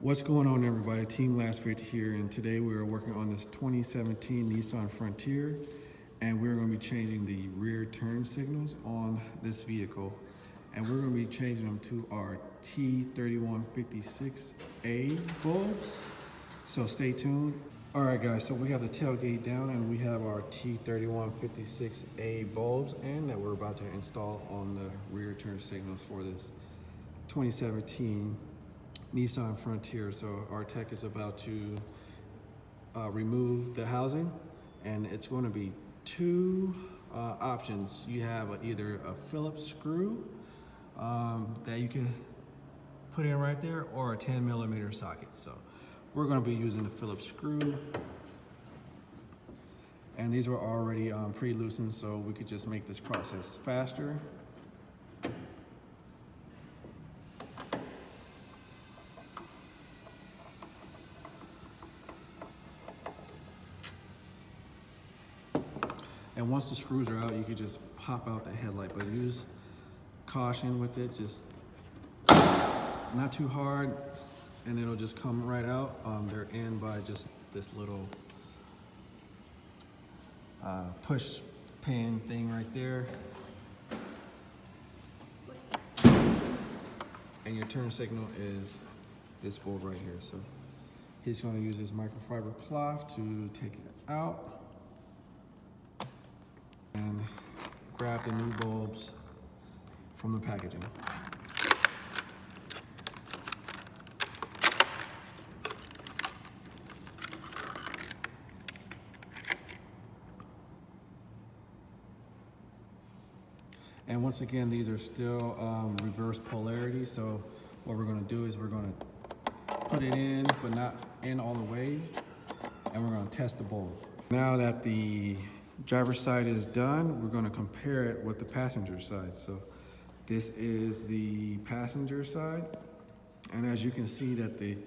What's going on, everybody? Team Lasfit here, and today we are working on this 2017 Nissan Frontier, and we're going to be changing the rear turn signals on this vehicle, and we're going to be changing them to our T3156A bulbs. So stay tuned. All right, guys. So we have the tailgate down, and we have our T3156A bulbs, and that we're about to install on the rear turn signals for this 2017 Nissan Frontier. So our tech is about to remove the housing, and it's going to be two options. You have either a Phillips screw that you can put in right there, or a 10mm socket. So we're going to be using the Phillips screw, and these were already pre-loosened, so we could just make this process faster. And once the screws are out, you can just pop out the headlight, but use caution with it, just not too hard, and it'll just come right out. They're in by just this little push pin thing right there. And your turn signal is this bulb right here. So he's going to use his microfiber cloth to take it out and grab the new bulbs from the packaging. And once again, these are still reverse polarity, so what we're going to do is we're going to put it in, but not in all the way, and we're going to test the bulb. Now that the driver's side is done, we're going to compare it with the passenger side. So this is the passenger side, and as you can see that the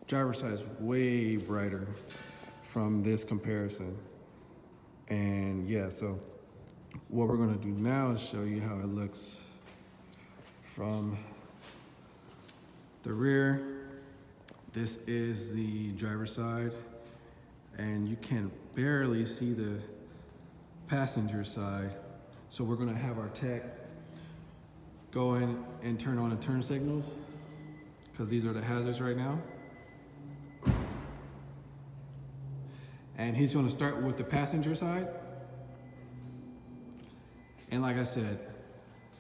driver's side is way brighter from this comparison. And yeah, so what we're going to do now is show you how it looks from the rear. This is the driver's side, and you can barely see the passenger side. So we're going to have our tech go in and turn on the turn signals, because these are the hazards right now. And he's going to start with the passenger side. And like I said,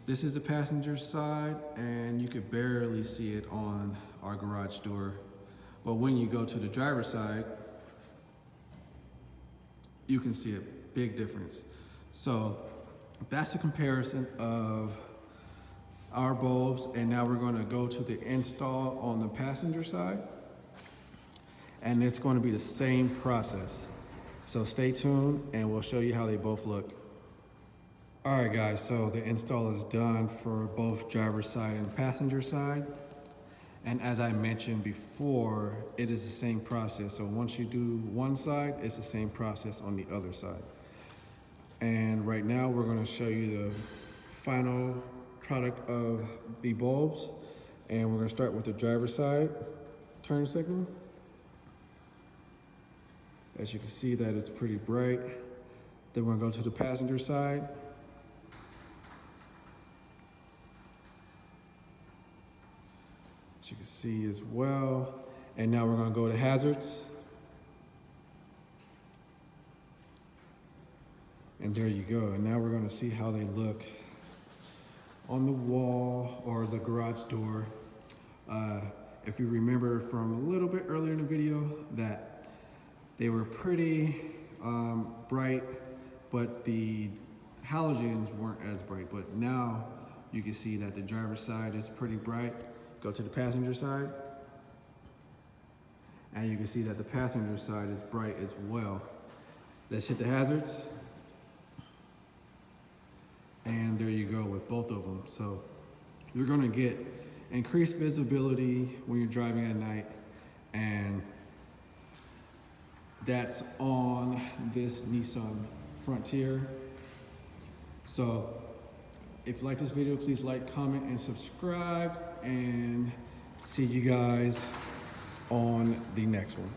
this is the passenger side, and you could barely see it on our garage door. But when you go to the driver's side, you can see a big difference. So that's a comparison of our bulbs, and now we're going to go to the install on the passenger side, and it's going to be the same process. So stay tuned, and we'll show you how they both look. All right, guys, so the install is done for both driver's side and passenger side. And as I mentioned before, it is the same process. So once you do one side, it's the same process on the other side. And right now we're going to show you the final product of the bulbs. And we're going to start with the driver's side turn signal. As you can see that it's pretty bright. Then we're going to go to the passenger side. As you can see as well. And now we're going to go to hazards. And there you go. And now we're going to see how they look on the wall or the garage door. If you remember from a little bit earlier in the video that they were pretty bright, but the halogens weren't as bright. But now you can see that the driver's side is pretty bright. Go to the passenger side, and you can see that the passenger side is bright as well. Let's hit the hazards. And there you go with both of them. So you're going to get increased visibility when you're driving at night, and that's on this Nissan Frontier. So if you like this video, please like, comment, and subscribe, and see you guys on the next one.